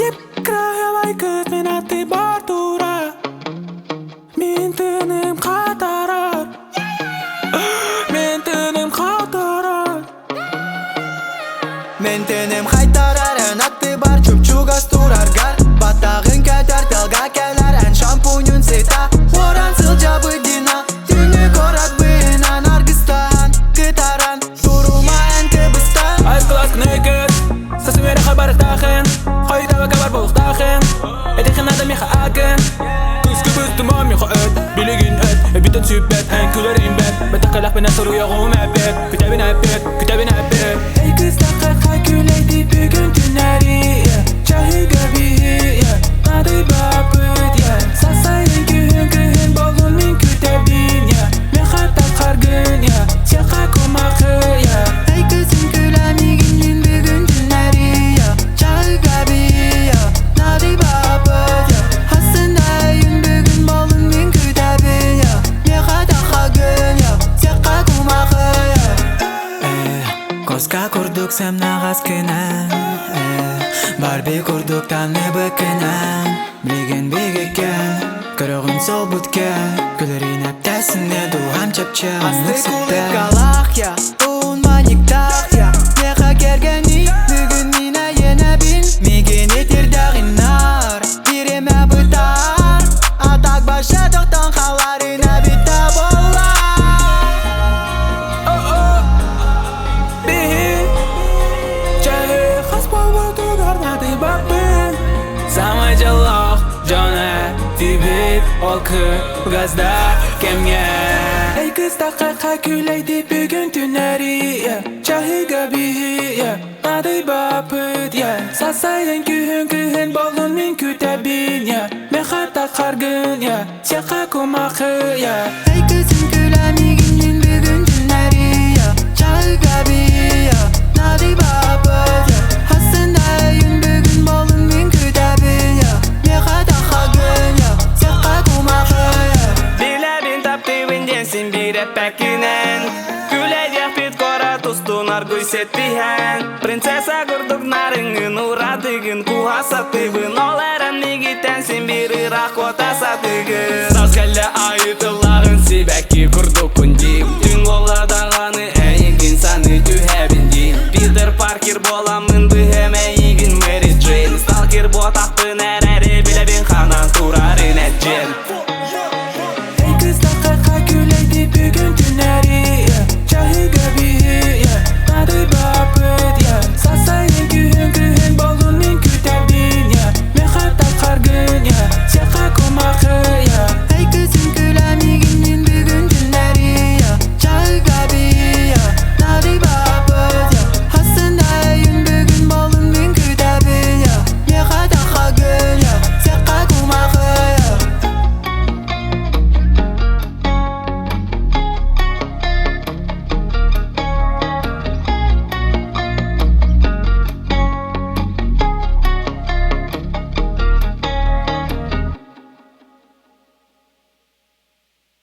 Кеп краявай кыз мен атты бар тура. Мен тыным қатарар. Мен тыным қатарар. Мен тыным қайтарар, ән атты бар чуп-чугас тураргар. Батағын кәтер тылға кәлер, ән шампуньын сета. Орансыл жабы дина, түні корат бүйінан аргыстан. Гитаран, турума ән кыбыстан. Айскылас кнекет, сасы мере хабарық тахын. Қойдава кабар болық тахын. Эдехін адам меха акен. Күскі күстіма меха өт, билігін өт. Бітін сүпбет, ән күлерін бет. Бәтіқалақ бен әсіру яғуым әпет. Күтәбін әпет, күтәбін әпет. Эй кыстаққа қайкүлейді бүгін түнәрі. Чахыға бейі, нады бапыт. Сасайын күхін болын мен күтәбін. Мен қата қаргын, сеқа комақы. Эй кызым күләмеген мен бүгін түнәрі. Чахыға бейі, нады бапыт. Хасынайын бүгін болын мен күтәбін. Мен қата қаргын, сеқа комақы. Коска курдук сәм нағас кінән. Барби курдук таны бікінән. Білген бігекен, күрігін сол бүткен. Күлерін әптәсіне дуғам чапча. Асты кулық қалақ, туын маниктақ. Неға кергені, бүгін мина ена бін. Меген етер дағынар, биреме бұтар. Атақ баша тоқтан қаларына біта болар. Самый жалох, Джона, тибет, олкы, газда, кемге. Эй кыстаққа қайкүлейді бүгін түнәрі. Чахыға бейі, нады бапыт. Сасайын күхін болын мен күтәбін. Мен қата қаргын, сеқа комақы. Эй кызым күләмеген мен бүгін түнәрі. Чахыға бейі, нады бапыт. Хасынайын бүгін болын мен күтәбін. Мен қата қаргын, сеқа комақы. Биләбин таптыбын денсін бір әпәкінен. Күләдек бит қора тұстунар көйсеттіхен. Принцесса күрдік нарыңын ұрадығын куға сатыбын. Ол әрін негітенсін бір ұрақ ота сатығын. Сазгәлі айытылағын себәкі күрдік күндейм. Түн оладағаны әйігін саны түйәбіндейм. Питер Паркер бол